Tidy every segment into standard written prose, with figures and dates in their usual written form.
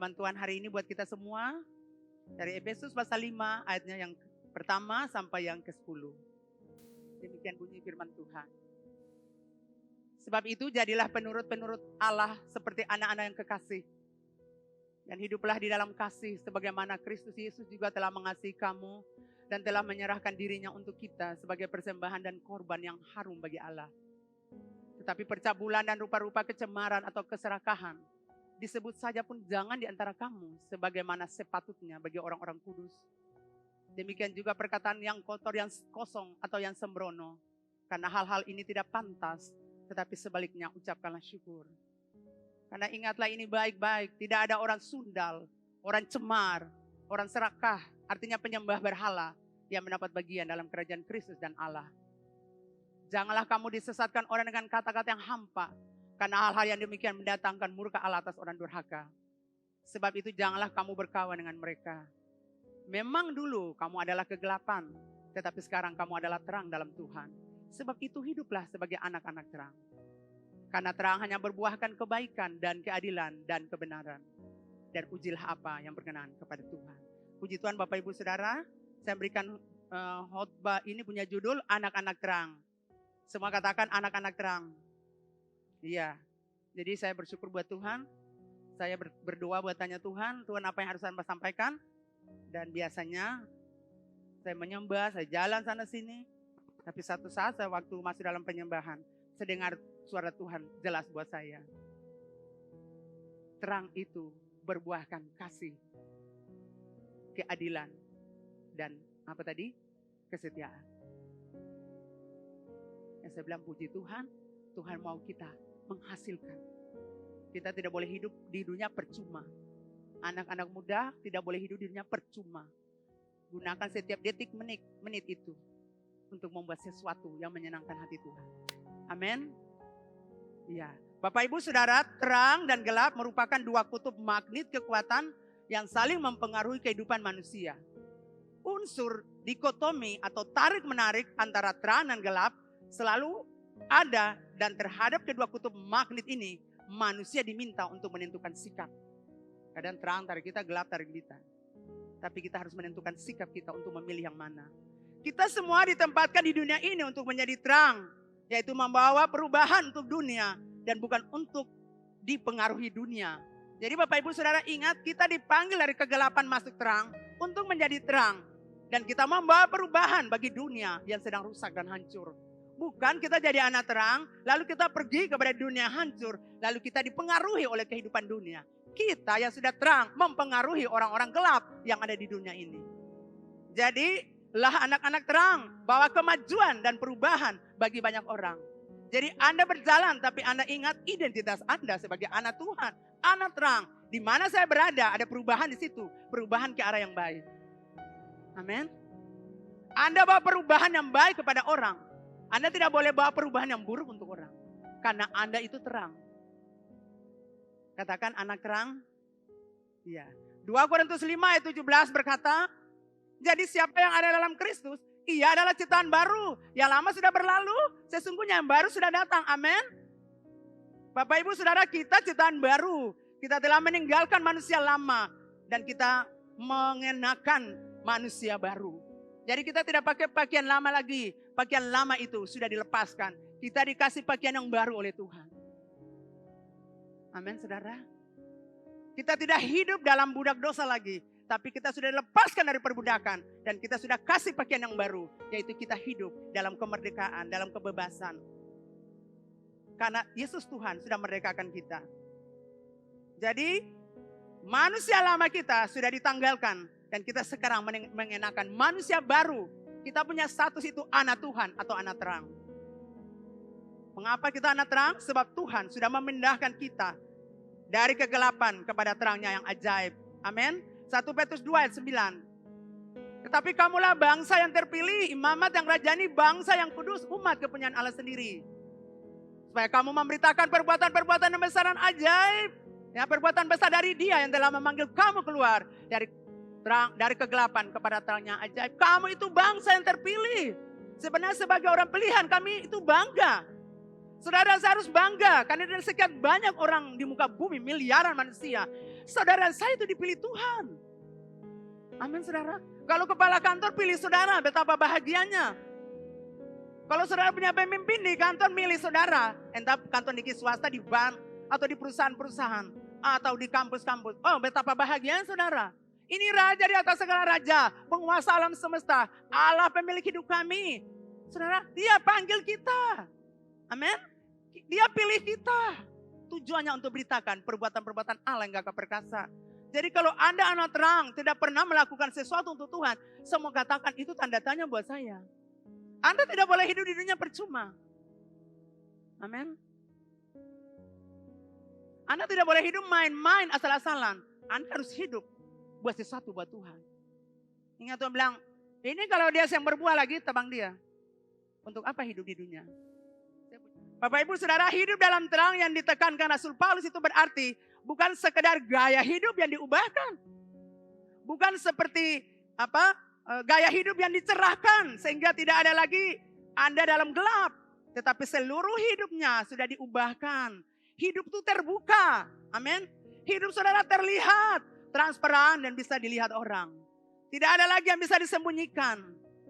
Firman Tuhan hari ini buat kita semua dari Efesus pasal 5 ayatnya yang pertama sampai yang ke-10. Demikian bunyi firman Tuhan. Sebab itu jadilah penurut-penurut Allah seperti anak-anak yang kekasih. Dan hiduplah di dalam kasih sebagaimana Kristus Yesus juga telah mengasihi kamu dan telah menyerahkan dirinya untuk kita sebagai persembahan dan korban yang harum bagi Allah. Tetapi percabulan dan rupa-rupa kecemaran atau keserakahan disebut saja pun jangan di antara kamu sebagaimana sepatutnya bagi orang-orang kudus. Demikian juga perkataan yang kotor, yang kosong atau yang sembrono. Karena hal-hal ini tidak pantas, tetapi sebaliknya ucapkanlah syukur. Karena ingatlah ini baik-baik, tidak ada orang sundal, orang cemar, orang serakah, artinya penyembah berhala yang mendapat bagian dalam kerajaan Kristus dan Allah. Janganlah kamu disesatkan orang dengan kata-kata yang hampa, karena hal-hal yang demikian mendatangkan murka Allah atas orang durhaka. Sebab itu janganlah kamu berkawan dengan mereka. Memang dulu kamu adalah kegelapan, tetapi sekarang kamu adalah terang dalam Tuhan. Sebab itu hiduplah sebagai anak-anak terang. Karena terang hanya berbuahkan kebaikan dan keadilan dan kebenaran. Dan ujilah apa yang berkenan kepada Tuhan. Puji Tuhan Bapak Ibu Saudara, saya berikan khotbah ini punya judul anak-anak terang. Semua katakan anak-anak terang. Iya, jadi saya bersyukur buat Tuhan. Saya berdoa buat tanya Tuhan apa yang harus saya sampaikan. Dan biasanya saya menyembah, saya jalan sana sini. Tapi satu saat saya waktu masih dalam penyembahan, saya dengar suara Tuhan jelas buat saya. Terang itu berbuahkan kasih, keadilan, dan apa tadi? Kesetiaan. Yang saya bilang puji Tuhan, Tuhan mau kita menghasilkan. Kita tidak boleh hidup di dunia percuma. Anak-anak muda tidak boleh hidup di dunia percuma. Gunakan setiap detik menit itu untuk membuat sesuatu yang menyenangkan hati Tuhan. Amin. Ya, Bapak Ibu Saudara, terang dan gelap merupakan dua kutub magnet kekuatan yang saling mempengaruhi kehidupan manusia. Unsur dikotomi atau tarik-menarik antara terang dan gelap selalu ada, dan terhadap kedua kutub magnet ini manusia diminta untuk menentukan sikap. Kadang terang tarik kita, gelap tarik kita. Tapi kita harus menentukan sikap kita untuk memilih yang mana. Kita semua ditempatkan di dunia ini untuk menjadi terang, yaitu membawa perubahan untuk dunia dan bukan untuk dipengaruhi dunia. Jadi Bapak Ibu Saudara ingat, kita dipanggil dari kegelapan masuk terang untuk menjadi terang, dan kita membawa perubahan bagi dunia yang sedang rusak dan hancur. Bukan kita jadi anak terang, lalu kita pergi kepada dunia hancur, lalu kita dipengaruhi oleh kehidupan dunia. Kita yang sudah terang mempengaruhi orang-orang gelap yang ada di dunia ini. Jadilah anak-anak terang, bawa kemajuan dan perubahan bagi banyak orang. Jadi Anda berjalan, tapi Anda ingat identitas Anda sebagai anak Tuhan, anak terang. Di mana saya berada, ada perubahan di situ, perubahan ke arah yang baik. Amin. Anda bawa perubahan yang baik kepada orang. Anda tidak boleh bawa perubahan yang buruk untuk orang. Karena Anda itu terang. Katakan anak terang. Iya. 2 Korintus 5 ayat 17 berkata, jadi siapa yang ada dalam Kristus, ia adalah ciptaan baru. Yang lama sudah berlalu, sesungguhnya yang baru sudah datang. Amin. Bapak Ibu Saudara, kita ciptaan baru. Kita telah meninggalkan manusia lama. Dan kita mengenakan manusia baru. Jadi kita tidak pakai pakaian lama lagi. Pakaian lama itu sudah dilepaskan. Kita dikasih pakaian yang baru oleh Tuhan. Amin saudara. Kita tidak hidup dalam budak dosa lagi. Tapi kita sudah dilepaskan dari perbudakan. Dan kita sudah kasih pakaian yang baru. Yaitu kita hidup dalam kemerdekaan, dalam kebebasan. Karena Yesus Tuhan sudah merdekakan kita. Jadi manusia lama kita sudah ditanggalkan. Dan kita sekarang mengenakan manusia baru. Kita punya status itu anak Tuhan atau anak terang. Mengapa kita anak terang? Sebab Tuhan sudah memindahkan kita dari kegelapan kepada terangnya yang ajaib. Amin. 1 Petrus 2 ayat 9. Tetapi kamulah bangsa yang terpilih, imamat yang rajani, bangsa yang kudus, umat kepunyaan Allah sendiri. Supaya kamu memberitakan perbuatan-perbuatan yang besar dan ajaib. Ya, perbuatan besar dari Dia yang telah memanggil kamu keluar dari terang, dari kegelapan kepada terangnya ajaib. Kamu itu bangsa yang terpilih. Sebenarnya sebagai orang pilihan kami itu bangga. Saudara, saya harus bangga karena dari sekian banyak orang di muka bumi, miliaran manusia. Saudara saya itu dipilih Tuhan. Amin saudara. Kalau kepala kantor pilih saudara, betapa bahagianya. Kalau saudara punya pemimpin di kantor milih saudara, entah kantor di swasta, di bank, atau di perusahaan-perusahaan, atau di kampus-kampus. Oh, betapa bahagianya saudara. Ini raja di atas segala raja, penguasa alam semesta, Allah pemilik hidup kami. Saudara, dia panggil kita. Amin. Dia pilih kita. Tujuannya untuk beritakan perbuatan-perbuatan Allah yang gagah perkasa. Jadi kalau Anda anak terang, tidak pernah melakukan sesuatu untuk Tuhan, semua katakan itu tanda tanya buat saya. Anda tidak boleh hidup di dunia percuma. Amin. Anda tidak boleh hidup main-main asal-asalan. Anda harus hidup buat sesuatu buat Tuhan. Ingat Tuhan bilang, ini kalau dia yang berbuah lagi, tebang dia. Untuk apa hidup di dunia? Bapak Ibu Saudara, hidup dalam terang yang ditekankan Rasul Paulus itu berarti bukan sekedar gaya hidup yang diubahkan. Bukan seperti gaya hidup yang dicerahkan sehingga tidak ada lagi Anda dalam gelap. Tetapi seluruh hidupnya sudah diubahkan. Hidup itu terbuka. Amin. Hidup saudara terlihat, transparan dan bisa dilihat orang. Tidak ada lagi yang bisa disembunyikan.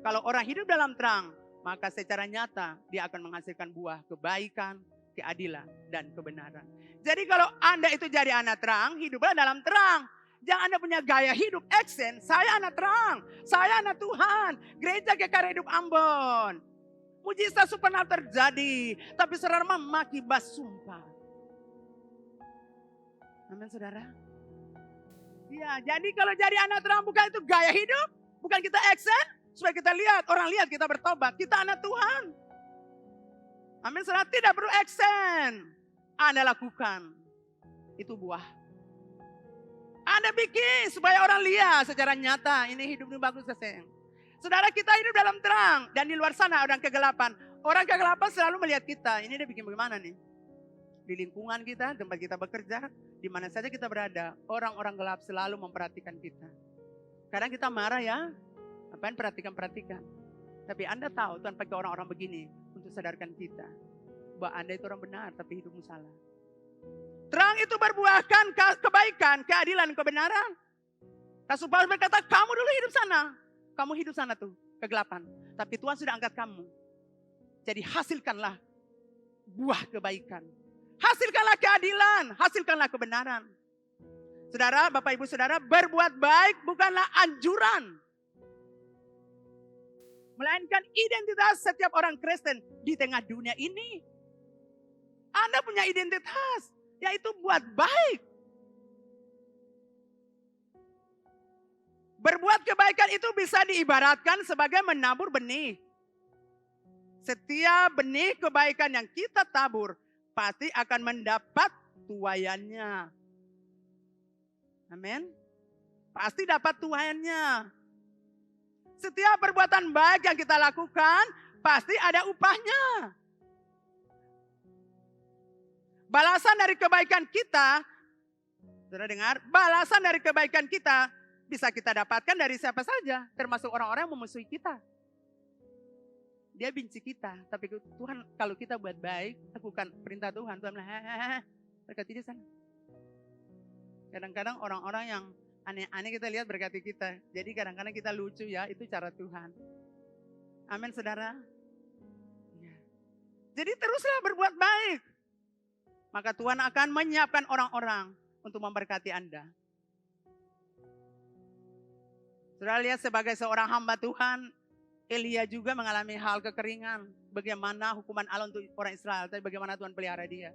Kalau orang hidup dalam terang, maka secara nyata dia akan menghasilkan buah kebaikan, keadilan, dan kebenaran. Jadi kalau Anda itu jadi anak terang, hiduplah dalam terang. Jangan Anda punya gaya hidup action, saya anak terang, saya anak Tuhan, gereja GKR Hidup Ambon. Mujizat supernatural terjadi, tapi saudara memaki bas sumpah. Amin saudara. Ya, jadi kalau jadi anak terang bukan itu gaya hidup, bukan kita action, supaya kita lihat, orang lihat kita bertobat, kita anak Tuhan. Amin saudara, tidak perlu action. Anda lakukan, itu buah. Anda bikin supaya orang lihat secara nyata, ini hidup ini bagus sayang. Saudara kita hidup dalam terang, dan di luar sana orang kegelapan. Orang kegelapan selalu melihat kita, ini dia bikin bagaimana nih? Di lingkungan kita, tempat kita bekerja, di mana saja kita berada, orang-orang gelap selalu memperhatikan kita. Kadang kita marah ya, apain perhatikan. Tapi Anda tahu Tuhan pakai orang-orang begini untuk sadarkan kita bahwa Anda itu orang benar, tapi hidupmu salah. Terang itu berbuahkan kebaikan, keadilan, kebenaran. Rasul Paulus berkata, kamu dulu hidup sana. Kamu hidup sana tuh, kegelapan. Tapi Tuhan sudah angkat kamu. Jadi hasilkanlah buah kebaikan. Hasilkanlah keadilan, hasilkanlah kebenaran. Saudara, Bapak Ibu Saudara, berbuat baik bukanlah anjuran. Melainkan identitas setiap orang Kristen di tengah dunia ini. Anda punya identitas, yaitu buat baik. Berbuat kebaikan itu bisa diibaratkan sebagai menabur benih. Setiap benih kebaikan yang kita tabur, pasti akan mendapat tuaiannya. Amin. Pasti dapat tuaiannya. Setiap perbuatan baik yang kita lakukan, pasti ada upahnya. Balasan dari kebaikan kita, saudara dengar, balasan dari kebaikan kita bisa kita dapatkan dari siapa saja, termasuk orang-orang yang memusuhi kita. Dia benci kita, tapi Tuhan kalau kita buat baik, lakukan perintah Tuhan, Tuhan bilang, berkati dia sana. Kadang-kadang orang-orang yang aneh-aneh kita lihat berkati kita. Jadi kadang-kadang kita lucu ya, itu cara Tuhan. Amin saudara. Ya. Jadi teruslah berbuat baik. Maka Tuhan akan menyiapkan orang-orang untuk memberkati Anda. Saudara lihat sebagai seorang hamba Tuhan, Elia juga mengalami hal kekeringan. Bagaimana hukuman Allah untuk orang Israel, tapi bagaimana Tuhan pelihara dia.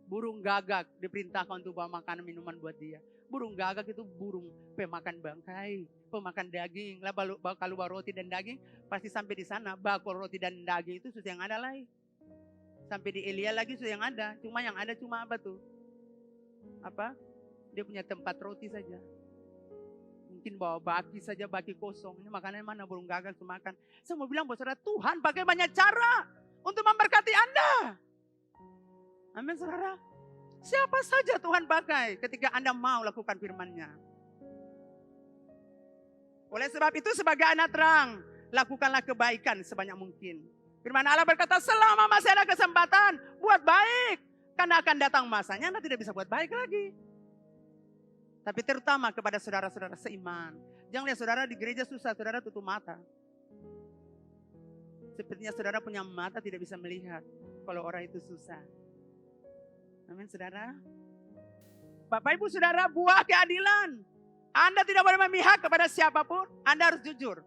Burung gagak diperintahkan untuk bawa makanan minuman buat dia. Burung gagak itu burung pemakan bangkai, pemakan daging. Lah kalau bawa roti dan daging, pasti sampai di sana. Bakul roti dan daging itu susah yang ada lagi. Sampai di Elia lagi susah yang ada. Cuma yang ada cuma apa tuh? Apa? Dia punya tempat roti saja. Mungkin bawa baki saja, baki kosong. Ini makanan mana burung gagak itu makan. Saya mau bilang buat saudara, Tuhan pakai banyak cara untuk memberkati Anda. Amin saudara. Siapa saja Tuhan pakai ketika Anda mau lakukan firman-Nya. Oleh sebab itu sebagai anak terang, lakukanlah kebaikan sebanyak mungkin. Firman Allah berkata, selama masih ada kesempatan, buat baik. Karena akan datang masanya Anda tidak bisa buat baik lagi. Tapi terutama kepada saudara-saudara seiman. Jangan lihat saudara di gereja susah, saudara tutup mata. Sepertinya saudara punya mata tidak bisa melihat kalau orang itu susah. Amin saudara. Bapak ibu saudara, buah keadilan. Anda tidak boleh memihak kepada siapapun, Anda harus jujur.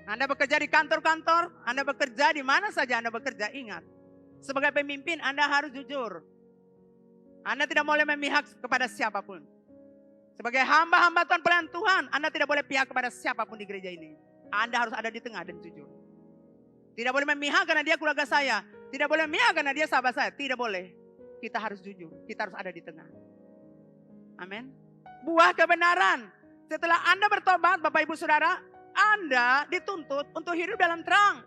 Anda bekerja di kantor-kantor, Anda bekerja di mana saja Anda bekerja, ingat. Sebagai pemimpin Anda harus jujur. Anda tidak boleh memihak kepada siapapun. Sebagai hamba-hamba Tuhan, pelayan Tuhan, Anda tidak boleh pihak kepada siapapun di gereja ini. Anda harus ada di tengah dan jujur. Tidak boleh memihak karena dia keluarga saya. Tidak boleh memihak karena dia sahabat saya. Tidak boleh. Kita harus jujur. Kita harus ada di tengah. Amin. Buah kebenaran. Setelah Anda bertobat, Bapak Ibu Saudara, Anda dituntut untuk hidup dalam terang.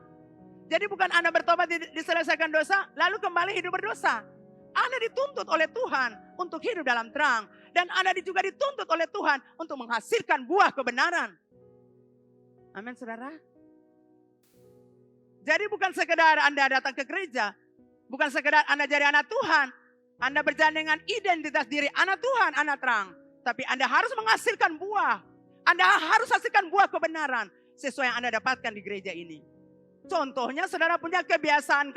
Jadi bukan Anda bertobat diselesaikan dosa, lalu kembali hidup berdosa. Anda dituntut oleh Tuhan untuk hidup dalam terang. Dan Anda juga dituntut oleh Tuhan untuk menghasilkan buah kebenaran. Amin saudara. Jadi bukan sekedar Anda datang ke gereja. Bukan sekedar Anda jadi anak Tuhan. Anda berjalan dengan identitas diri anak Tuhan, anak terang. Tapi Anda harus menghasilkan buah. Anda harus hasilkan buah kebenaran. Sesuai yang Anda dapatkan di gereja ini. Contohnya saudara punya kebiasaan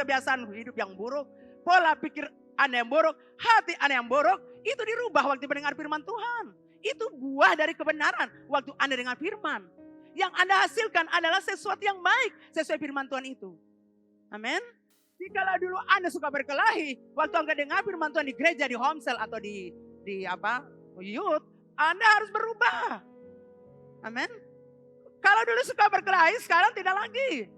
hidup yang buruk. Pola pikir Anda yang buruk, hati Anda yang buruk, itu dirubah waktu mendengar firman Tuhan. Itu buah dari kebenaran waktu Anda dengar firman. Yang Anda hasilkan adalah sesuatu yang baik sesuai firman Tuhan itu. Amin. Jikalau dulu Anda suka berkelahi, waktu Anda dengar firman Tuhan di gereja, di home cell atau di youth, Anda harus berubah. Amin. Kalau dulu suka berkelahi, sekarang tidak lagi.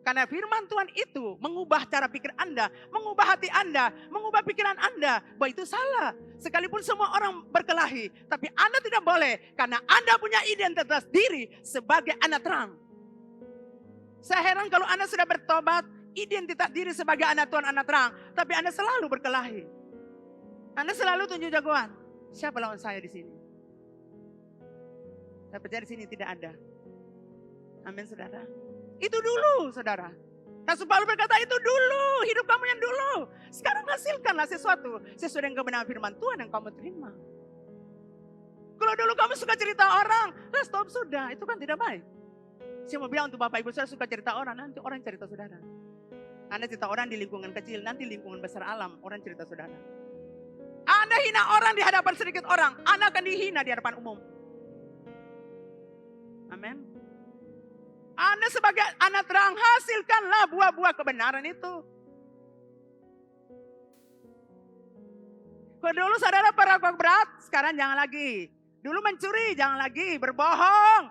Karena firman Tuhan itu mengubah cara pikir Anda, mengubah hati Anda, mengubah pikiran Anda. Bahwa itu salah. Sekalipun semua orang berkelahi, tapi Anda tidak boleh. Karena Anda punya identitas diri sebagai anak terang. Saya heran kalau Anda sudah bertobat, identitas diri sebagai anak Tuhan, anak terang. Tapi Anda selalu berkelahi. Anda selalu tunjuk jagoan. Siapa lawan saya di sini? Saya percaya di sini tidak ada. Amin saudara. Itu dulu saudara. Rasul Paulus berkata itu dulu. Hidup kamu yang dulu. Sekarang hasilkanlah sesuatu sesuai dengan kebenaran firman Tuhan yang kamu terima. Kalau dulu kamu suka cerita orang. Stop sudah. Itu kan tidak baik. Saya mau bilang untuk Bapak Ibu saudara suka cerita orang. Nanti orang cerita saudara. Anda cerita orang di lingkungan kecil. Nanti lingkungan besar alam. Orang cerita saudara. Anda hina orang di hadapan sedikit orang. Anda akan dihina di hadapan umum. Amin. Anda sebagai anak terang, hasilkanlah buah-buah kebenaran itu. Kalau dulu saudara perokok berat, sekarang jangan lagi. Dulu mencuri, jangan lagi. Berbohong,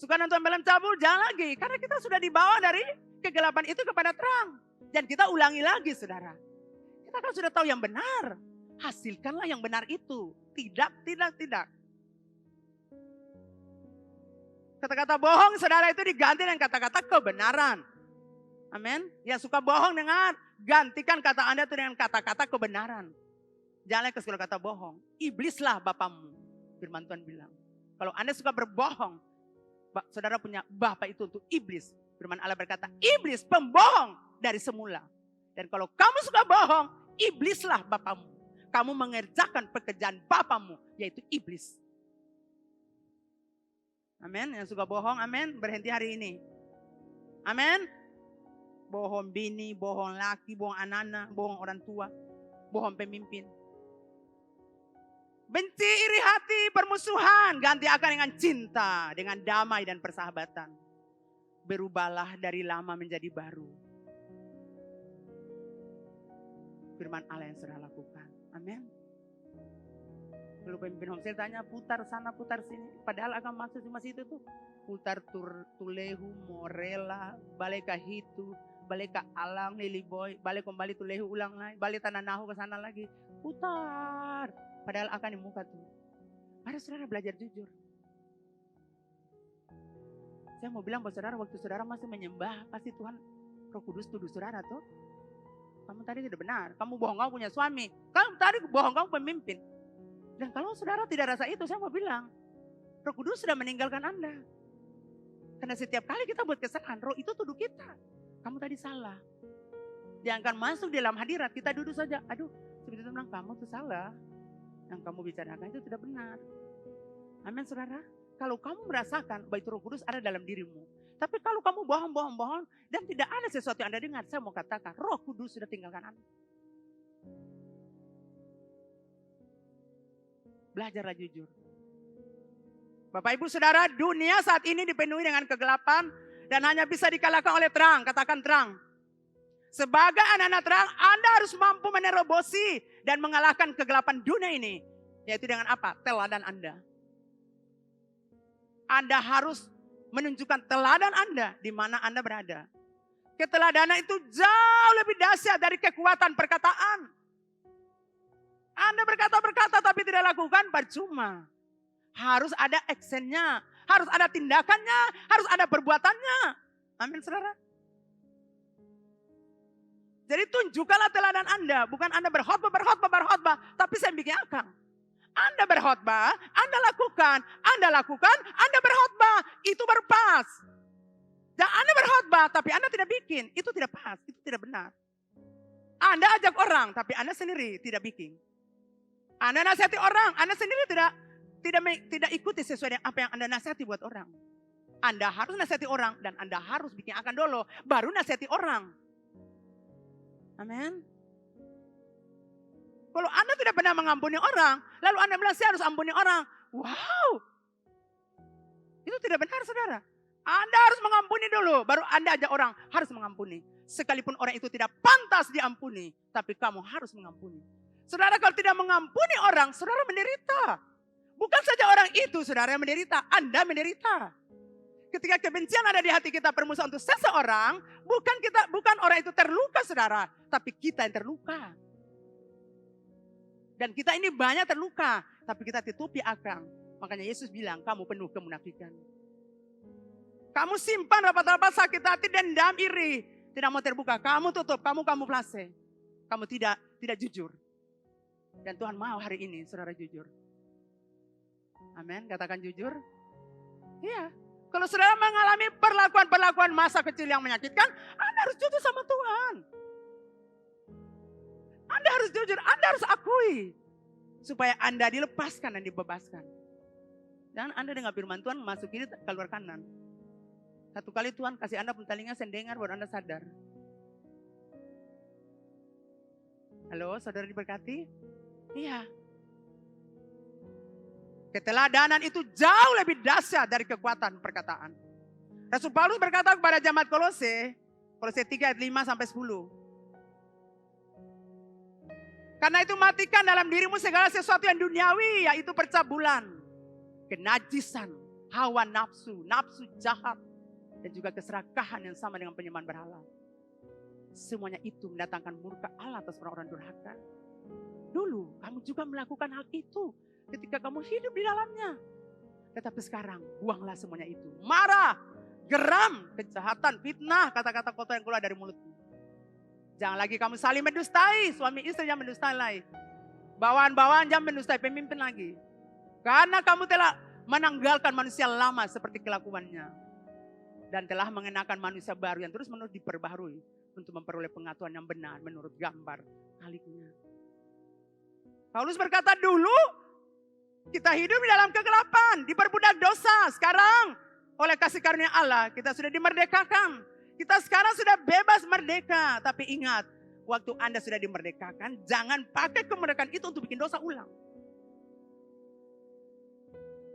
suka nonton film cabul, jangan lagi. Karena kita sudah dibawa dari kegelapan itu kepada terang. Dan kita ulangi lagi saudara. Kita kan sudah tahu yang benar. Hasilkanlah yang benar itu. Tidak. Kata-kata bohong saudara itu diganti dengan kata-kata kebenaran. Amin. Yang suka bohong dengar, gantikan kata Anda itu dengan kata-kata kebenaran. Jangan ke segala kata bohong. Iblislah bapamu. Firman Tuhan bilang. Kalau Anda suka berbohong, saudara punya bapa itu untuk iblis. Firman Allah berkata, iblis pembohong dari semula. Dan kalau kamu suka bohong, iblislah bapamu. Kamu mengerjakan pekerjaan bapamu, yaitu iblis. Amin. Yang suka bohong, amin. Berhenti hari ini. Amin. Bohong bini, bohong laki, bohong anak-anak, bohong orang tua, bohong pemimpin. Benci, iri hati, permusuhan. Ganti akan dengan cinta, dengan damai dan persahabatan. Berubahlah dari lama menjadi baru. Firman Allah yang sudah lakukan. Amin. Lalu pemimpin homestay tanya, putar sana, putar sini. Padahal akan maksud cuma situ tuh. Putar Tulehu, Morela, balik ke Hitu, balik ke Alang, Liliboy, balik kembali Tulehu ulang lagi, balik Tanah Nahu ke sana lagi. Putar. Padahal akan di muka tuh. Harus saudara belajar jujur. Saya mau bilang buat saudara, waktu saudara masih menyembah, pasti Tuhan Roh Kudus tuduh saudara tuh. Kamu tadi tidak benar, kamu bohong kamu punya suami, kamu tadi bohong kamu pemimpin. Dan kalau saudara tidak rasa itu, saya mau bilang, Roh Kudus sudah meninggalkan Anda. Karena setiap kali kita buat kesalahan, Roh itu tuduh kita. Kamu tadi salah. Dia akan masuk dalam hadirat, kita duduk saja. Aduh, seperti itu bilang, kamu tuh salah. yang kamu bicarakan itu tidak benar. Amin saudara. Kalau kamu merasakan bahwa itu Roh Kudus ada dalam dirimu. Tapi kalau kamu bohong dan tidak ada sesuatu yang Anda dengar, saya mau katakan Roh Kudus sudah tinggalkan Anda. Belajarlah jujur. Bapak Ibu Saudara, dunia saat ini dipenuhi dengan kegelapan dan hanya bisa dikalahkan oleh terang. Katakan terang. Sebagai anak-anak terang, Anda harus mampu menerobosi dan mengalahkan kegelapan dunia ini. Yaitu dengan apa? Teladan Anda. Anda harus menunjukkan teladan Anda di mana Anda berada. Keteladanan itu jauh lebih dahsyat dari kekuatan perkataan. Anda berkata-berkata tapi tidak lakukan, percuma. Harus ada actionnya, harus ada tindakannya, harus ada perbuatannya. Amin saudara. Jadi tunjukkanlah teladan Anda, bukan Anda berkhotbah, tapi saya bikin akal. Anda berkhotbah, Anda lakukan, Anda berkhotbah, itu baru pas. Dan Anda berkhotbah, tapi Anda tidak bikin, itu tidak pas, itu tidak benar. Anda ajak orang, tapi Anda sendiri tidak bikin. Anda nasihati orang, Anda sendiri tidak ikuti sesuai dengan apa yang Anda nasihati buat orang. Anda harus nasihati orang dan Anda harus bikin akan dulu, baru nasihati orang. Amin. Kalau Anda tidak pernah mengampuni orang, lalu Anda bilang saya harus ampuni orang. Wow. Itu tidak benar saudara. Anda harus mengampuni dulu, baru Anda ajak orang harus mengampuni. Sekalipun orang itu tidak pantas diampuni, tapi kamu harus mengampuni. Saudara kalau tidak mengampuni orang, saudara menderita. Bukan saja orang itu saudara yang menderita, Anda menderita. Ketika kebencian ada di hati kita permusuhan untuk seseorang, bukan orang itu terluka saudara, tapi kita yang terluka. Dan kita ini banyak terluka, tapi kita tutupi akang. Makanya Yesus bilang, kamu penuh kemunafikan. Kamu simpan rapat-rapat sakit hati, dendam, iri. Tidak mau terbuka, kamu tutup, kamu kamuflase. Kamu tidak jujur. Dan Tuhan mau hari ini saudara jujur. Amin, katakan jujur. Iya. Kalau saudara mengalami perlakuan masa kecil yang menyakitkan, Anda harus jujur sama Tuhan. Anda harus jujur, Anda harus akui. Supaya Anda dilepaskan dan dibebaskan. Dan Anda dengar firman Tuhan masuk kiri, keluar kanan. Satu kali Tuhan kasih Anda telinga sendengar baru Anda sadar. Halo, saudara diberkati? Iya. Keteladanan itu jauh lebih dahsyat dari kekuatan perkataan. Rasul Paulus berkata kepada jemaat Kolose 3 ayat 5 sampai 10. Karena itu matikan dalam dirimu segala sesuatu yang duniawi, yaitu percabulan, kenajisan, hawa nafsu, nafsu jahat, dan juga keserakahan yang sama dengan penyembahan berhala. Semuanya itu mendatangkan murka Allah atas orang-orang durhaka. Dulu kamu juga melakukan hal itu ketika kamu hidup di dalamnya. Tetapi sekarang buanglah semuanya itu. Marah, geram, kejahatan, fitnah, kata-kata kotor yang keluar dari mulutmu. Jangan lagi kamu saling mendustai, suami istri yang mendustai lagi. Bawahan-bawahan jangan mendustai pemimpin lagi. Karena kamu telah menanggalkan manusia lama seperti kelakuannya. Dan telah mengenakan manusia baru yang terus-menerus diperbaharui untuk memperoleh pengetahuan yang benar menurut gambar Khaliknya. Paulus berkata dulu kita hidup di dalam kegelapan, diperbudak dosa. Sekarang oleh kasih karunia Allah kita sudah dimerdekakan. Kita sekarang sudah bebas merdeka. Tapi ingat, waktu Anda sudah dimerdekakan, jangan pakai kemerdekaan itu untuk bikin dosa ulang.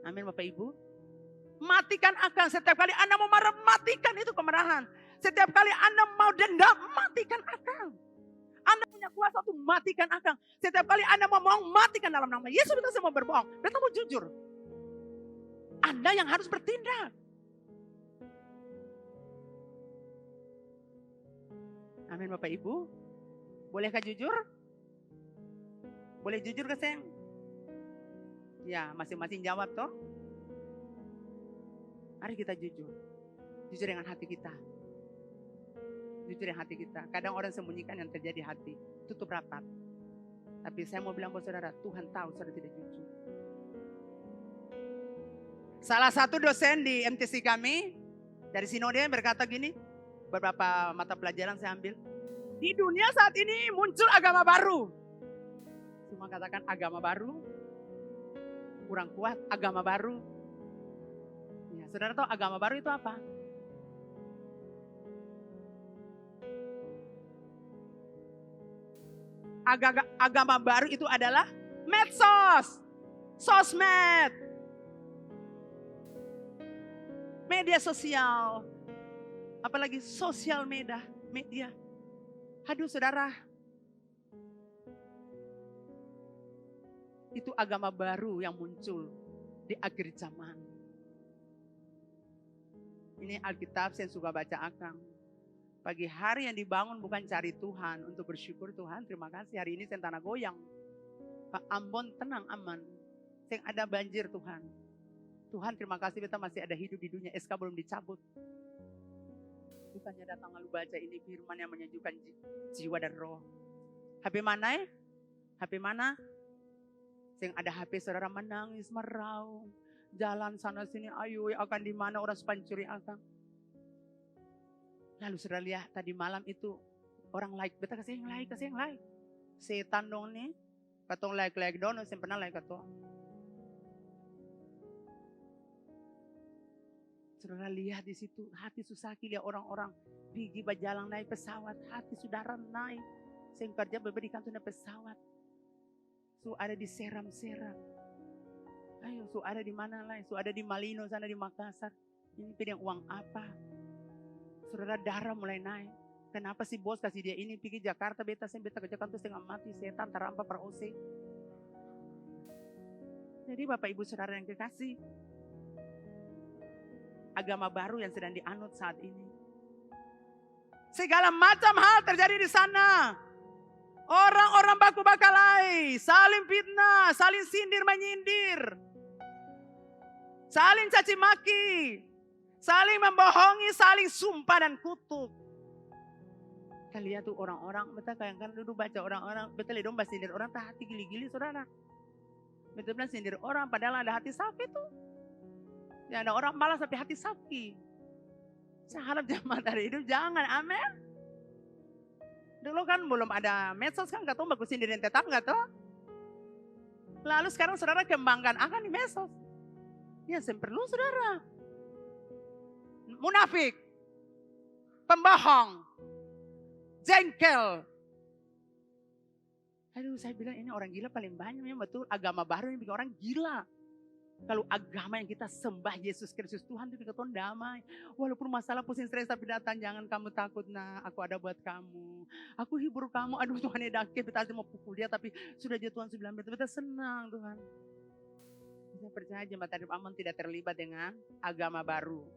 Amin Bapak Ibu. Matikan akal. Setiap kali Anda mau marah, matikan itu kemarahan. Setiap kali Anda mau dendam, matikan akal. Anda punya kuasa untuk matikan akal. Setiap kali Anda mau bohong, matikan dalam nama Yesus. Kita semua berbohong. Kita mau jujur. Anda yang harus bertindak. Amin Bapak Ibu. Bolehkah jujur? Boleh jujur ke saya? Ya, masing-masing jawab toh. Mari kita jujur. Jujur dengan hati kita. Jujur dengan hati kita. Kadang orang sembunyikan yang terjadi hati. Tutup rapat. Tapi saya mau bilang buat saudara, Tuhan tahu saudara tidak jujur. Salah satu dosen di MTC kami, dari Sinode berkata gini, beberapa mata pelajaran saya ambil. Di dunia saat ini muncul agama baru. Semua katakan agama baru. kurang kuat, agama baru. Ya, saudara tahu agama baru itu apa? Agama baru itu adalah medsos, sosmed, media sosial, apalagi sosial media. Aduh saudara, itu agama baru yang muncul di akhir zaman. Ini Alkitab saya suka baca akang. Pagi hari yang dibangun bukan cari Tuhan, untuk bersyukur Tuhan, terima kasih hari ini saya tanah goyang. Pak Ambon tenang aman, saya ada banjir Tuhan. Tuhan terima kasih kita masih ada hidup di dunia, SK belum dicabut. Bukannya datang lalu baca ini firman yang menyejukkan jiwa dan roh. HP mana ya? HP mana? Saya ada HP saudara menangis, meraung. Jalan sana sini, ayo akan di mana orang sepancuri akan. Lalu saudara lihat tadi malam itu orang like, beta kasih yang like. Setan dong nih, katong like dong, saya pernah like katong. Saudara lihat di situ, hati susah lihat orang-orang pergi berjalan naik pesawat, hati saudara naik. Saya kerja beberapa di kantor naik pesawat. So ada di seram-seram. Ayo, so ada di mana lain? So ada di Malino, sana di Makassar. Ini pilih uang apa? Saudara darah mulai naik. Kenapa sih bos kasih dia ini? Pergi Jakarta, beta ke Jakarta setengah mati, setan terampak per OC. Jadi Bapak Ibu Saudara yang kekasih, agama baru yang sedang dianut saat ini. Segala macam hal terjadi di sana. Orang-orang baku bakalai, saling fitnah, saling sindir menyindir, saling caci maki, saling membohongi, saling sumpah dan kutuk. Kita lihat tuh orang-orang, betul kan dulu baca orang-orang, betul dong sindir orang, tak hati gili-gili saudara. Betul benar sindir orang, padahal ada hati sakit tuh. Ya, ada orang malas tapi hati sakit. Saya harap jemaat hari hidup jangan, amin. Dulu kan belum ada medsos kan, gak tahu bagus sindirin tetangga tuh. Lalu sekarang saudara kembangkan akan di medsos. Ya saya perlu saudara. Munafik, pembohong, jengkel. Aduh saya bilang ini orang gila paling banyak, memang betul agama baru yang bikin orang gila. Kalau agama yang kita sembah Yesus Kristus Tuhan itu bikin damai. Walaupun masalah pusing stres tapi datang, jangan kamu takut nah, aku ada buat kamu. Aku hibur kamu, aduh Tuhan edake, kita mau pukul dia tapi sudah dia Tuhan bilang kita senang Tuhan. Saya percaya jemaat Adib Aman tidak terlibat dengan agama baru.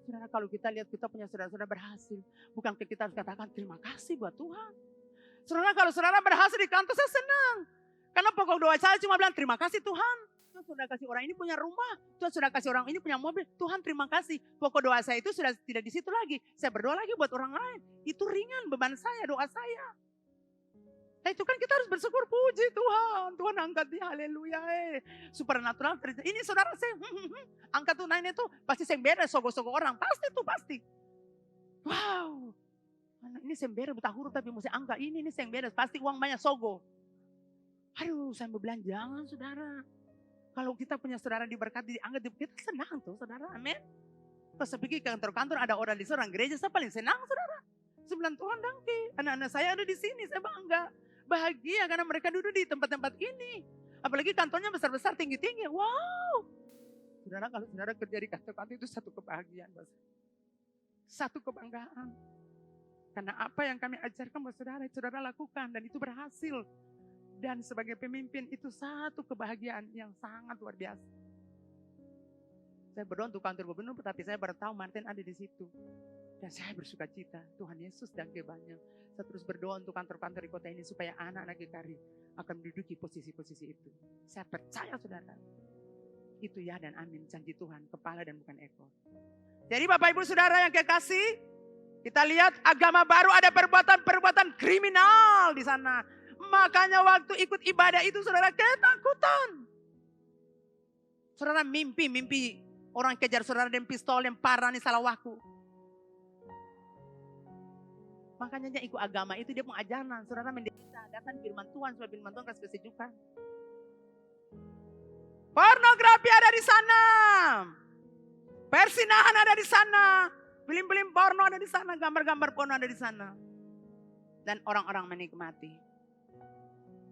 Saudara kalau kita lihat kita punya saudara-saudara berhasil, bukan kita harus katakan terima kasih buat Tuhan. Saudara kalau saudara berhasil di kantor saya senang. Karena pokok doa saya cuma bilang terima kasih Tuhan. Tuhan sudah kasih orang ini punya rumah, Tuhan sudah kasih orang ini punya mobil, Tuhan terima kasih. Pokok doa saya itu sudah tidak di situ lagi. Saya berdoa lagi buat orang lain. Itu ringan beban saya, doa saya. Nah itu kan kita harus bersyukur, puji Tuhan. Tuhan angkat dia, haleluya. Supernatural terjadi. Ini saudara saya, angkat tunainya itu pasti saya beda sogo-sogo orang. Pasti tuh, pasti. Wow. Ini saya beda buta huruf tapi mesti angka ini saya beda. Pasti uang banyak sogo. Aduh saya mau bilang jangan saudara. Kalau kita punya saudara diberkati, diangkat, kita senang tuh saudara, amin. Pas saya pergi ke kantor-kantor ada orang di seorang gereja, saya paling senang saudara. Sebelah Tuhan dangke, anak-anak saya ada di sini, saya bangga. Bahagia karena mereka duduk di tempat-tempat ini. Apalagi kantornya besar-besar, tinggi-tinggi, wow. Saudara kalau saudara kerja di kantor-kantor itu satu kebahagiaan. Satu kebanggaan. Karena apa yang kami ajarkan buat saudara, saudara lakukan dan itu berhasil. Dan sebagai pemimpin itu satu kebahagiaan yang sangat luar biasa. Saya berdoa untuk kantor gubernur, tapi saya baru tahu Martin ada di situ. Dan saya bersuka cita, Tuhan Yesus dan banyak. Saya terus berdoa untuk kantor-kantor di kota ini supaya anak-anak GKRI akan menduduki posisi-posisi itu. Saya percaya saudara. Itu ya dan amin, janji Tuhan, kepala dan bukan ekor. Jadi Bapak Ibu Saudara yang kekasih, kita lihat agama baru ada perbuatan-perbuatan kriminal di sana. Makanya waktu ikut ibadah itu saudara ketakutan. Saudara mimpi orang kejar saudara dengan pistol yang parah nih salah waktu. Makanya dia ikut agama itu dia mengajarkan. Saudara menderita, datang firman Tuhan supaya firman Tuhan kasih kesejukan. Pornografi ada di sana. Persinahan ada di sana. Film-film porno ada di sana. Gambar-gambar porno ada di sana. Dan orang-orang menikmati.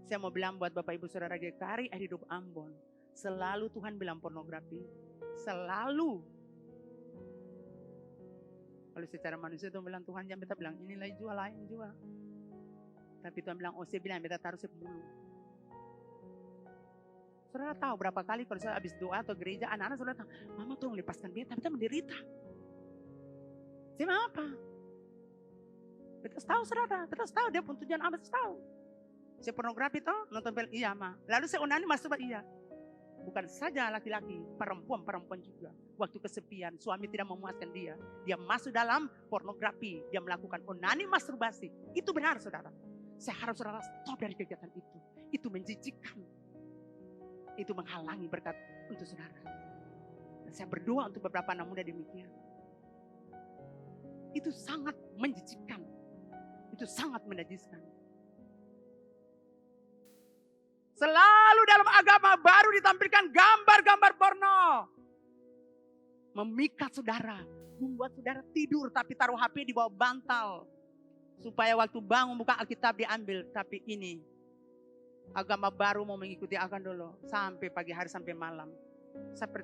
Saya mau bilang buat Bapak Ibu Saudara GKRI hidup Ambon. Selalu Tuhan bilang pornografi. Selalu. Kalau secara manusia Tuhan bilang Tuhan jangan beta bilang inilah jual lain jual. Tapi Tuhan bilang saya bilang beta taruh sepuluh. Saudara tahu berapa kali kalau saya habis doa atau gereja, anak-anak saudara tahu, mama tolong lepaskan beta menderita. Saya apa? Beta tahu saudara, beta tahu dia pun tujuan apa, tahu. Saya pornografi toh, nonton film, iya ma. Lalu saya onani masuk iya. Bukan saja laki-laki, perempuan juga. Waktu kesepian, suami tidak memuaskan dia. Dia masuk dalam pornografi, dia melakukan onani masturbasi. Itu benar saudara. Saya harap saudara stop dari kegiatan itu. Itu menjijikkan. Itu menghalangi berkat untuk saudara. Dan saya berdoa untuk beberapa anak muda demikian. Itu sangat menjijikkan. Itu sangat menajiskan. Selalu dalam agama baru ditampilkan gambar-gambar porno. Memikat saudara. Membuat saudara tidur tapi taruh HP di bawah bantal. Supaya waktu bangun buka Alkitab diambil. Tapi ini agama baru mau mengikuti akan dulu. Sampai pagi hari sampai malam.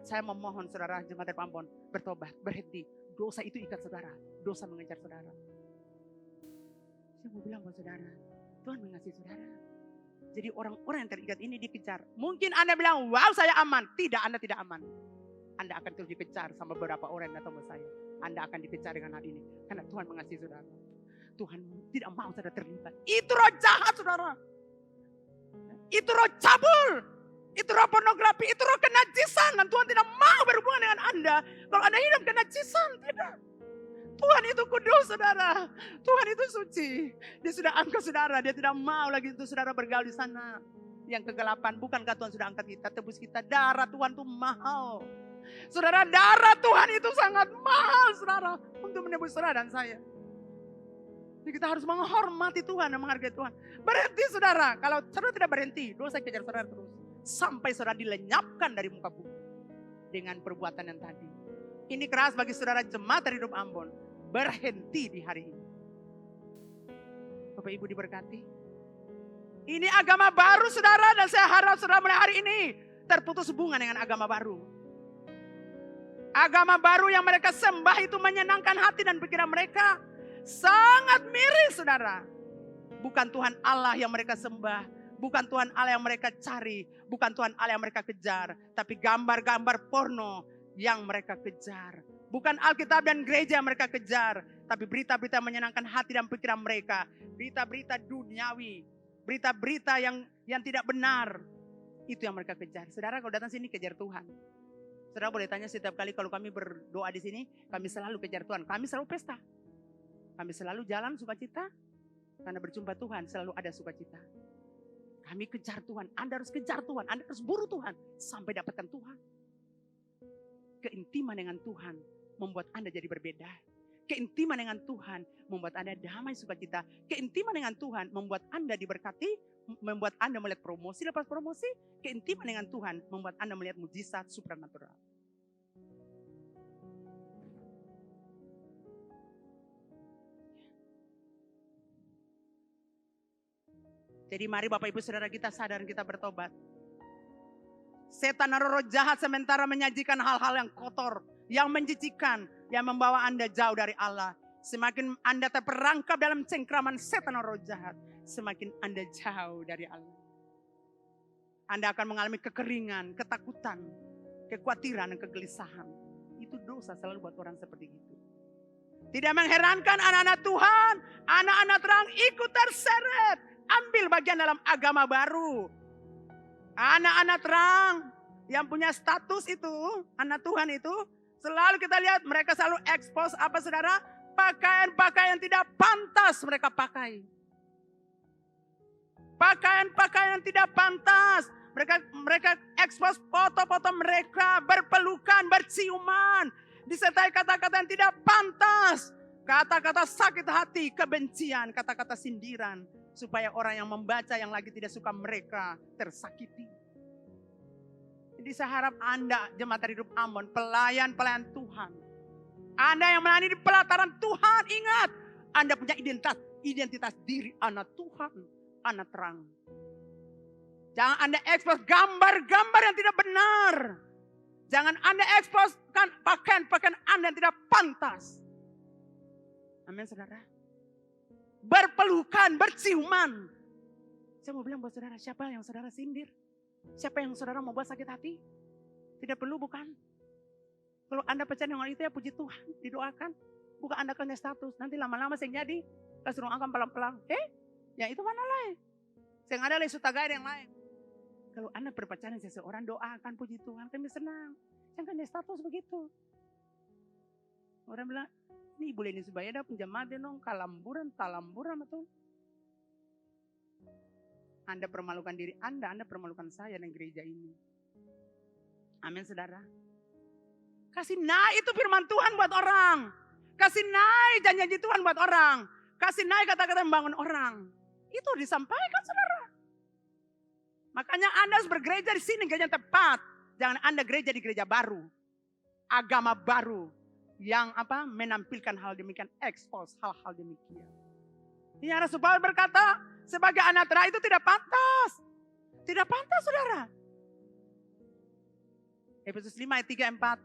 Saya memohon saudara jemaat Ambon bertobat, berhenti. Dosa itu ikat saudara. Dosa mengejar saudara. Saya mau bilang buat saudara. Tuhan mengasihi saudara. Jadi orang-orang yang terikat ini dikejar. Mungkin Anda bilang, wow saya aman. Tidak, Anda tidak aman. Anda akan terus dikejar sama beberapa orang yang datang ke saya. Anda akan dikejar dengan hal ini. Karena Tuhan mengasihi saudara. Tuhan tidak mau saudara terlibat. Itu roh jahat saudara. Itu roh cabul. Itu roh pornografi. Itu roh kenajisan. Dan Tuhan tidak mau berhubungan dengan Anda. Kalau Anda hidup kenajisan. Tidak. Tuhan itu kudus saudara. Tuhan itu suci. Dia sudah angkat saudara. Dia tidak mau lagi untuk saudara bergaul di sana. Yang kegelapan. Bukankah Tuhan sudah angkat kita. Tebus kita. Darah Tuhan itu mahal. Saudara, darah Tuhan itu sangat mahal saudara. Untuk menebus saudara dan saya. Jadi kita harus menghormati Tuhan dan menghargai Tuhan. Berhenti saudara. Kalau saudara tidak berhenti. Dosa kejar saudara terus. Sampai saudara dilenyapkan dari muka bumi. Dengan perbuatan yang tadi. Ini keras bagi saudara jemaat dari hidup Ambon. Berhenti di hari ini. Bapak Ibu diberkati. Ini agama baru saudara. Dan saya harap saudara mulai hari ini terputus hubungan dengan agama baru. Agama baru yang mereka sembah itu menyenangkan hati dan pikiran mereka. Sangat miris saudara. Bukan Tuhan Allah yang mereka sembah. Bukan Tuhan Allah yang mereka cari. Bukan Tuhan Allah yang mereka kejar. Tapi gambar-gambar porno yang mereka kejar. Bukan Alkitab dan gereja yang mereka kejar. Tapi berita-berita menyenangkan hati dan pikiran mereka. Berita-berita duniawi. Berita-berita yang tidak benar. Itu yang mereka kejar. Saudara kalau datang sini kejar Tuhan. Saudara boleh tanya setiap kali kalau kami berdoa di sini. Kami selalu kejar Tuhan. Kami selalu pesta. Kami selalu jalan sukacita. Karena berjumpa Tuhan selalu ada sukacita. Kami kejar Tuhan. Anda harus kejar Tuhan. Anda harus buru Tuhan. Sampai dapatkan Tuhan. Keintiman dengan Tuhan membuat Anda jadi berbeda. Keintiman dengan Tuhan membuat Anda damai sukacita. Keintiman dengan Tuhan membuat Anda diberkati. Membuat Anda melihat promosi lepas promosi. Keintiman dengan Tuhan membuat Anda melihat mujizat supranatural. Jadi mari Bapak Ibu Saudara kita sadar kita bertobat. Setan dan roh jahat sementara menyajikan hal-hal yang kotor, yang menjijikan, yang membawa Anda jauh dari Allah. Semakin Anda terperangkap dalam cengkraman setan dan roh jahat, semakin Anda jauh dari Allah. Anda akan mengalami kekeringan, ketakutan, kekhawatiran, dan kegelisahan. Itu dosa selalu buat orang seperti itu. Tidak mengherankan anak-anak Tuhan, anak-anak terang ikut terseret. Ambil bagian dalam agama baru. Anak-anak terang yang punya status itu, anak Tuhan itu, selalu kita lihat mereka selalu expose apa saudara? Pakaian-pakaian tidak pantas mereka pakai. Pakaian-pakaian yang tidak pantas. Mereka expose foto-foto mereka berpelukan, berciuman. Disertai kata-kata yang tidak pantas. Kata-kata sakit hati, kebencian, kata-kata sindiran. Supaya orang yang membaca yang lagi tidak suka mereka tersakiti. Jadi saya harap Anda, jemaat dari hidup Ambon, pelayan-pelayan Tuhan. Anda yang melayani di pelataran Tuhan, ingat. Anda punya identitas diri anak Tuhan, anak terang. Jangan Anda ekspos gambar-gambar yang tidak benar. Jangan Anda eksposkan pakaian-pakaian Anda yang tidak pantas. Amin, saudara. Berpelukan, berciuman. Saya mau bilang buat saudara, siapa yang saudara sindir? Siapa yang saudara mau buat sakit hati? Tidak perlu, bukan? Kalau Anda percaya dengan itu ya puji Tuhan, didoakan. Bukan Anda kena status, nanti lama-lama saya jadi. Kasih akan pelan-pelan. Yang itu mana lain? Saya ada lagi sutagaya yang lain. Kalau Anda berpacaran seseorang, doakan puji Tuhan, kami senang. Jangan kena status begitu. Orang bilang, ini boleh ini supaya ada penjamaat dong, talamburan atau Anda permalukan diri Anda permalukan saya dan gereja ini. Amin, saudara. Kasih naik itu firman Tuhan buat orang. Kasih naik janji Tuhan buat orang. Kasih naik kata-kata membangun orang. Itu disampaikan, saudara. Makanya Anda harus bergereja di sini, gereja yang tepat. Jangan Anda gereja di gereja baru. Agama baru. Yang menampilkan hal demikian, expose hal-hal demikian. Ya, Rasul Paulus berkata, sebagai anak terang itu tidak pantas. Tidak pantas, saudara. Efesus 5 ayat 3-4.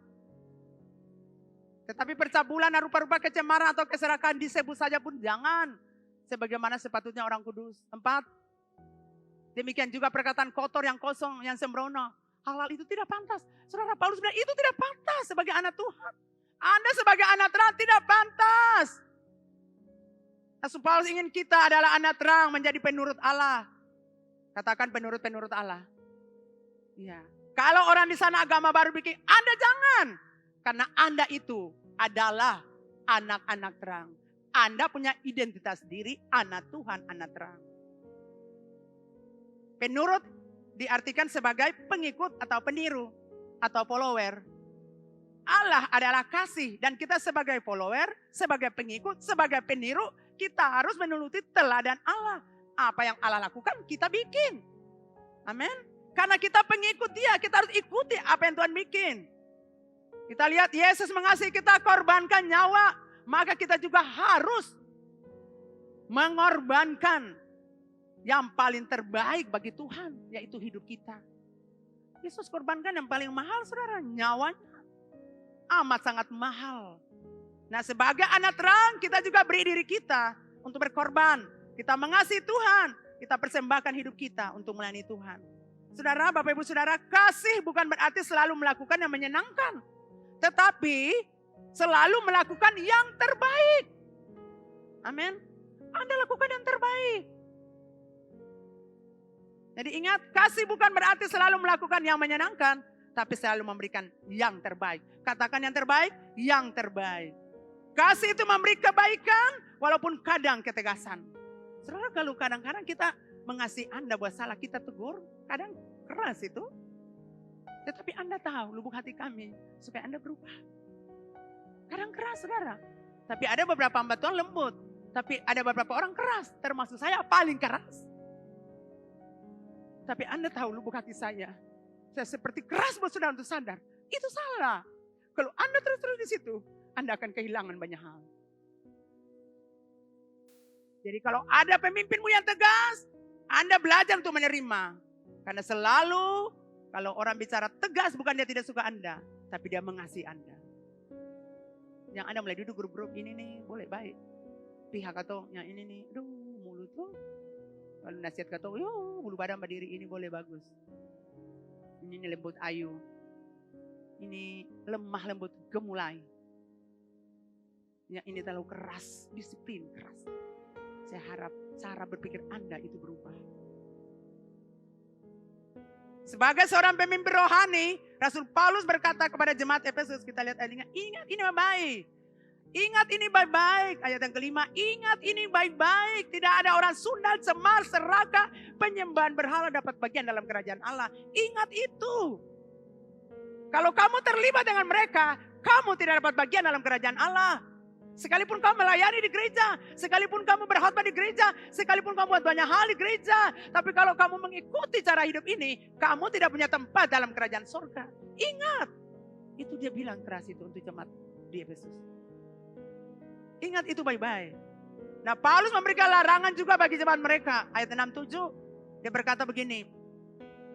Tetapi percabulan dan rupa-rupa kecemaran atau keserakahan disebut saja pun jangan. Sebagaimana sepatutnya orang kudus. 4. Demikian juga perkataan kotor yang kosong, yang sembrono. Hal-hal itu tidak pantas. Saudara, Paulus bilang itu tidak pantas sebagai anak Tuhan. Anda sebagai anak terang tidak pantas. Rasul Paulus ingin kita adalah anak terang menjadi penurut Allah. Katakan penurut-penurut Allah. Ya. Kalau orang di sana agama baru bikin, Anda jangan. Karena Anda itu adalah anak-anak terang. Anda punya identitas diri anak Tuhan, anak terang. Penurut diartikan sebagai pengikut atau peniru atau follower. Allah adalah kasih dan kita sebagai follower, sebagai pengikut, sebagai peniru, kita harus menuruti teladan Allah. Apa yang Allah lakukan kita bikin. Amin. Karena kita pengikut Dia, kita harus ikuti apa yang Tuhan bikin. Kita lihat Yesus mengasihi kita, korbankan nyawa, maka kita juga harus mengorbankan yang paling terbaik bagi Tuhan, yaitu hidup kita. Yesus korbankan yang paling mahal, saudara, nyawanya. Amat sangat mahal. Nah, sebagai anak terang kita juga beri diri kita untuk berkorban. Kita mengasihi Tuhan, kita persembahkan hidup kita untuk melayani Tuhan. Saudara, Bapak Ibu Saudara, kasih bukan berarti selalu melakukan yang menyenangkan. Tetapi selalu melakukan yang terbaik. Amin. Anda lakukan yang terbaik. Jadi ingat, kasih bukan berarti selalu melakukan yang menyenangkan. Tapi selalu memberikan yang terbaik. Katakan yang terbaik, yang terbaik. Kasih itu memberi kebaikan walaupun kadang ketegasan. Saudara, kalau kadang-kadang kita mengasihi Anda buat salah, kita tegur, kadang keras itu. Tetapi Anda tahu lubuk hati kami supaya Anda berubah. Kadang keras, saudara. Tapi ada beberapa hamba Tuhan lembut. Tapi ada beberapa orang keras, termasuk saya paling keras. Tapi Anda tahu lubuk hati saya. Saya seperti keras buat saudara untuk sadar. Itu salah. Kalau Anda terus-terus di situ, Anda akan kehilangan banyak hal. Jadi kalau ada pemimpinmu yang tegas, Anda belajar untuk menerima. Karena selalu kalau orang bicara tegas, bukan dia tidak suka Anda, tapi dia mengasihi Anda. Yang Anda mulai duduk grup-grup ini nih, boleh baik. Pihak atau yang ini nih, aduh mulut tuh. Lalu nasihat kata, yo bulu badan berdiri ini boleh bagus. Ini lembut ayu. Ini lemah lembut gemulai. Yang ini terlalu keras, disiplin keras. Saya harap cara berpikir Anda itu berubah. Sebagai seorang pemimpin rohani, Rasul Paulus berkata kepada jemaat Efesus, kita lihat ayatnya, ingat ini baik. Ingat ini baik-baik. Ayat yang kelima, ingat ini baik-baik. Tidak ada orang sundal, cemar, serakah, penyembahan berhala dapat bagian dalam kerajaan Allah. Ingat itu. Kalau kamu terlibat dengan mereka, kamu tidak dapat bagian dalam kerajaan Allah. Sekalipun kamu melayani di gereja, sekalipun kamu berkhotbah di gereja, sekalipun kamu buat banyak hal di gereja, tapi kalau kamu mengikuti cara hidup ini, kamu tidak punya tempat dalam kerajaan surga. Ingat, itu dia bilang keras itu untuk jemaat di Efesus. Ingat itu baik-baik. Nah, Paulus memberikan larangan juga bagi jemaat mereka. Ayat 67, dia berkata begini,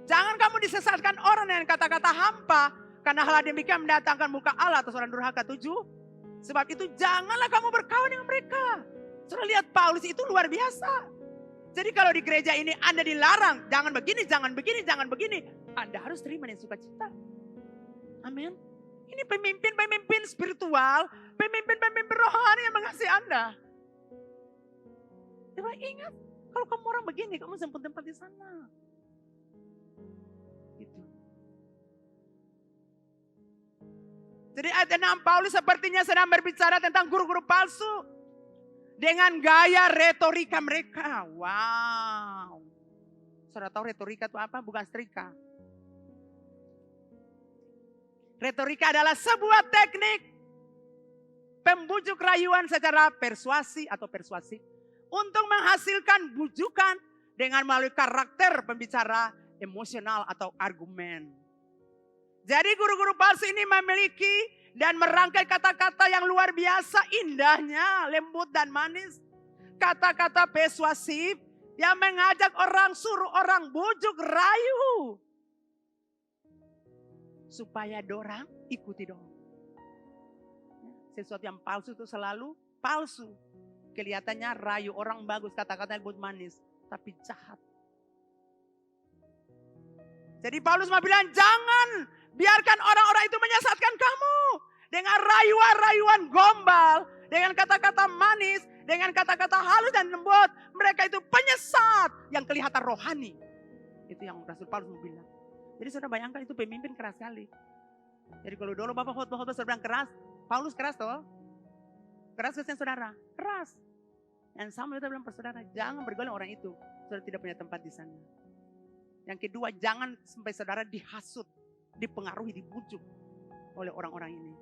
jangan kamu disesatkan orang dengan kata-kata hampa, karena hal demikian mendatangkan muka Allah atas orang durhaka. 7, sebab itu janganlah kamu berkawan dengan mereka. Sudah lihat Paulus itu luar biasa. Jadi kalau di gereja ini Anda dilarang, jangan begini, jangan begini, jangan begini. Anda harus terima dengan sukacita. Amin. Ini pemimpin-pemimpin spiritual, pemimpin-pemimpin rohani yang mengasihi Anda. Coba ingat, kalau kamu orang begini, kamu sempet tempat di sana. Gitu. Jadi ayat 6, Paulus sepertinya sedang berbicara tentang guru-guru palsu. Dengan gaya retorika mereka. Wow. Saudara tahu retorika itu apa? Bukan setrika. Retorika adalah sebuah teknik pembujuk rayuan secara persuasi atau persuasif. Untuk menghasilkan bujukan dengan melalui karakter pembicara emosional atau argumen. Jadi guru-guru palsu ini memiliki dan merangkai kata-kata yang luar biasa indahnya, lembut dan manis. Kata-kata persuasif yang mengajak orang, suruh orang, bujuk, rayu. Supaya dorang ikuti dong. Sesuatu yang palsu itu selalu palsu. Kelihatannya rayu orang bagus, kata-kata lembut manis. Tapi jahat. Jadi Paulus mau bilang jangan biarkan orang-orang itu menyesatkan kamu. Dengan rayuan-rayuan gombal. Dengan kata-kata manis. Dengan kata-kata halus dan lembut. Mereka itu penyesat. Yang kelihatan rohani. Itu yang Rasul Paulus mau bilang. Jadi saudara bayangkan itu pemimpin keras sekali. Jadi kalau dulu Bapak khotbah saudara bilang keras. Paulus keras toh. Keras kesian saudara. Keras. Yang sama kita bilang saudara. Jangan bergaul dengan orang itu. Saudara tidak punya tempat di sana. Yang kedua, jangan sampai saudara dihasut, dipengaruhi, dibujuk oleh orang-orang ini.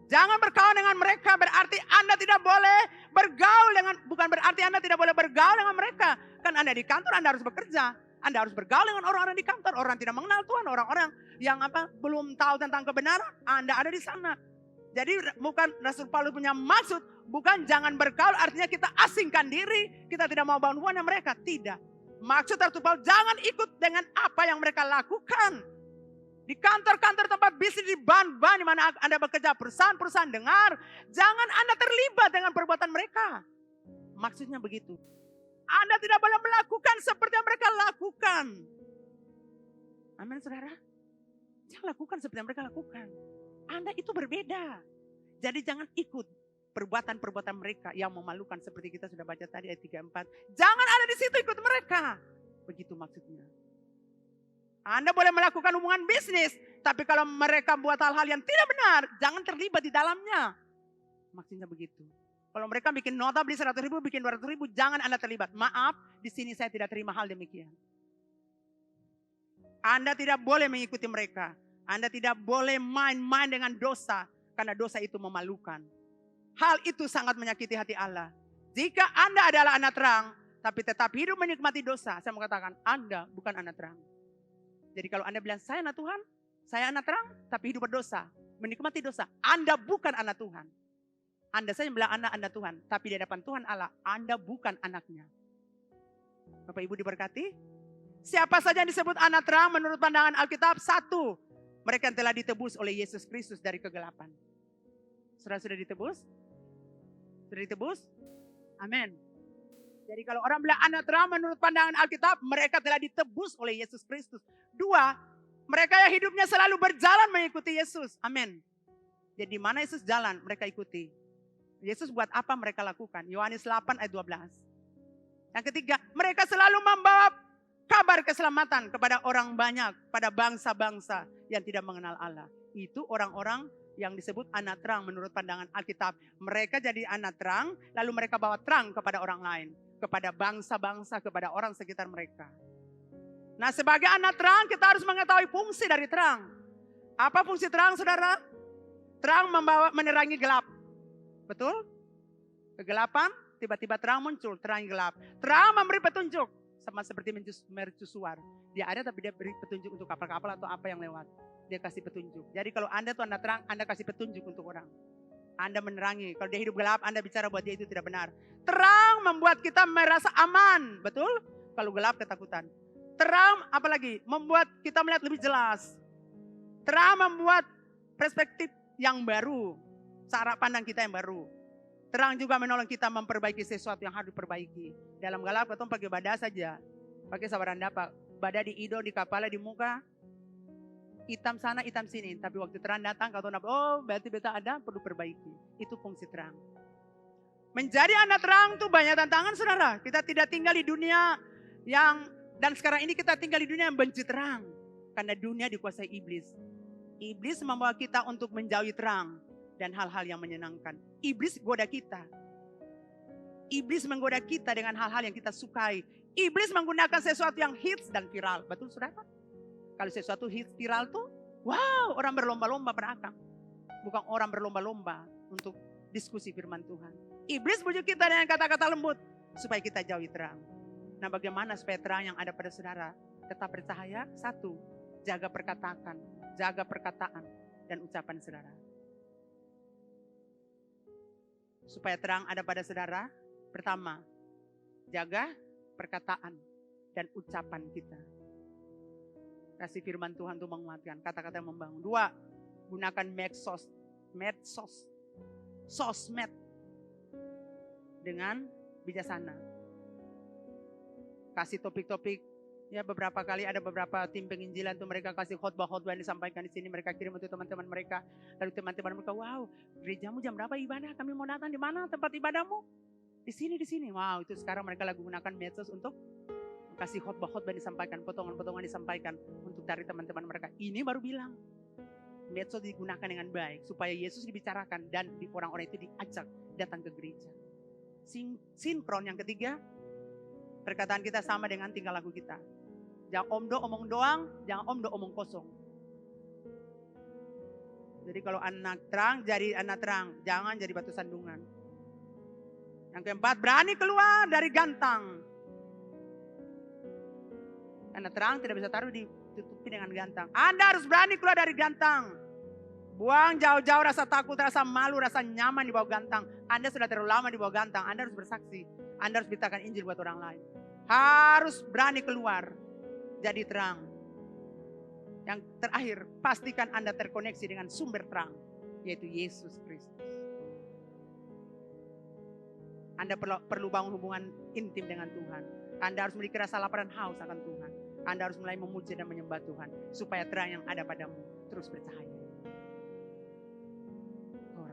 Jangan berkawan dengan mereka, berarti Anda tidak boleh bergaul dengan, bukan berarti Anda tidak boleh bergaul dengan mereka. Kan Anda di kantor, Anda harus bekerja. Anda harus bergaul dengan orang-orang di kantor, orang tidak mengenal Tuhan, orang-orang yang belum tahu tentang kebenaran, Anda ada di sana. Jadi bukan Rasul Paulus punya maksud, bukan jangan bergaul artinya kita asingkan diri, kita tidak mau bangun hubungan dengan mereka, tidak. Maksud Rasul Paulus jangan ikut dengan apa yang mereka lakukan. Di kantor-kantor tempat bisnis, di ban-ban di mana Anda bekerja, perusahaan-perusahaan dengar. Jangan Anda terlibat dengan perbuatan mereka. Maksudnya begitu. Anda tidak boleh melakukan seperti yang mereka lakukan. Amin saudara. Jangan lakukan seperti yang mereka lakukan. Anda itu berbeda. Jadi jangan ikut perbuatan-perbuatan mereka yang memalukan seperti kita sudah baca tadi ayat 3-4. Jangan ada di situ ikut mereka. Begitu maksudnya. Anda boleh melakukan hubungan bisnis, tapi kalau mereka buat hal-hal yang tidak benar, jangan terlibat di dalamnya. Maksudnya begitu. Kalau mereka bikin nota beli 100.000, bikin 200.000, jangan Anda terlibat. Maaf, di sini saya tidak terima hal demikian. Anda tidak boleh mengikuti mereka. Anda tidak boleh main-main dengan dosa, karena dosa itu memalukan. Hal itu sangat menyakiti hati Allah. Jika Anda adalah anak terang, tapi tetap hidup menikmati dosa, saya mengatakan Anda bukan anak terang. Jadi kalau Anda bilang saya anak Tuhan, saya anak terang, tapi hidup berdosa, menikmati dosa, Anda bukan anak Tuhan. Anda saja bilang anak Tuhan, tapi di hadapan Tuhan Allah, Anda bukan anaknya. Bapak Ibu diberkati. Siapa saja yang disebut anak terang menurut pandangan Alkitab? 1, mereka yang telah ditebus oleh Yesus Kristus dari kegelapan. Sudah ditebus? Sudah ditebus? Amin. Jadi kalau orang bilang anak terang menurut pandangan Alkitab, mereka telah ditebus oleh Yesus Kristus. 2, mereka yang hidupnya selalu berjalan mengikuti Yesus. Amin. Jadi mana Yesus jalan, mereka ikuti. Yesus buat apa mereka lakukan? Yohanes 8 ayat 12. Yang ketiga, mereka selalu membawa kabar keselamatan kepada orang banyak, pada bangsa-bangsa yang tidak mengenal Allah. Itu orang-orang yang disebut anak terang menurut pandangan Alkitab. Mereka jadi anak terang, lalu mereka bawa terang kepada orang lain. Kepada bangsa-bangsa, kepada orang sekitar mereka. Nah sebagai anak terang kita harus mengetahui fungsi dari terang. Apa fungsi terang saudara? Terang menerangi gelap. Betul? Kegelapan, tiba-tiba terang muncul, terang gelap. Terang memberi petunjuk. Sama seperti mercusuar. Dia ada tapi dia beri petunjuk untuk kapal-kapal atau apa yang lewat. Dia kasih petunjuk. Jadi kalau Anda tuh Anda terang, Anda kasih petunjuk untuk orang. Anda menerangi. Kalau dia hidup gelap, Anda bicara buat dia itu tidak benar. Terang membuat kita merasa aman. Betul? Kalau gelap ketakutan. Terang apalagi? Membuat kita melihat lebih jelas. Terang membuat perspektif yang baru. Cara pandang kita yang baru. Terang juga menolong kita memperbaiki sesuatu yang harus diperbaiki. Dalam gelap ketemu pakai badak saja. Pakai sabaran dapat. Badak di hidung, di kepala, di muka. Hitam sana, hitam sini. Tapi waktu terang datang, kau tahu, oh berarti beta ada, perlu perbaiki. Itu fungsi terang. Menjadi anak terang itu banyak tantangan, saudara. Kita tidak tinggal di dunia yang, dan sekarang ini kita tinggal di dunia yang benci terang. Karena dunia dikuasai iblis. Iblis membawa kita untuk menjauhi terang dan hal-hal yang menyenangkan. Iblis goda kita. Iblis menggoda kita dengan hal-hal yang kita sukai. Iblis menggunakan sesuatu yang hits dan viral. Betul, saudara? Kalau sesuatu hits viral tuh, wow, orang berlomba-lomba berakang. Bukan orang berlomba-lomba untuk diskusi firman Tuhan. Iblis bujuk kita dengan kata-kata lembut supaya kita jauhi terang. Nah, bagaimana supaya terang yang ada pada saudara tetap bercahaya? Satu, jaga perkataan dan ucapan saudara. Supaya terang ada pada saudara, pertama, jaga perkataan dan ucapan kita. Kasih firman Tuhan untuk menguatkan, kata-kata yang membangun. Dua, gunakan sosmed dengan bijaksana. Kasih topik-topik. Ya, beberapa kali ada beberapa tim penginjilan tuh mereka kasih khotbah-khotbah yang disampaikan di sini, mereka kirim untuk teman-teman mereka. Lalu teman-teman mereka, wow, gerejamu jam berapa ibadah? Kami mau datang di mana tempat ibadahmu? Di sini. Wow, itu sekarang mereka lagi gunakan medsos untuk kasih khotbah-khotbah disampaikan, potongan-potongan disampaikan untuk cari teman-teman mereka. Ini baru bilang medsos digunakan dengan baik supaya Yesus dibicarakan dan orang-orang itu diajak datang ke gereja. Sinkron yang ketiga, perkataan kita sama dengan tingkah laku kita. Jangan omdo omong doang, jangan omdo omong kosong. Jadi kalau anak terang, jadi anak terang. Jangan jadi batu sandungan. Yang keempat, berani keluar dari gantang. Anak terang tidak bisa taruh ditutupi dengan gantang. Anda harus berani keluar dari gantang. Buang jauh-jauh rasa takut, rasa malu, rasa nyaman di bawah gantang. Anda sudah terlalu lama di bawah gantang. Anda harus bersaksi. Anda harus beritakan Injil buat orang lain. Harus berani keluar. Jadi terang. Yang terakhir, pastikan Anda terkoneksi dengan sumber terang, yaitu Yesus Kristus. Anda perlu bangun hubungan intim dengan Tuhan. Anda harus memiliki rasa lapar dan haus akan Tuhan. Anda harus mulai memuji dan menyembah Tuhan, supaya terang yang ada padamu terus bercahaya. Oh,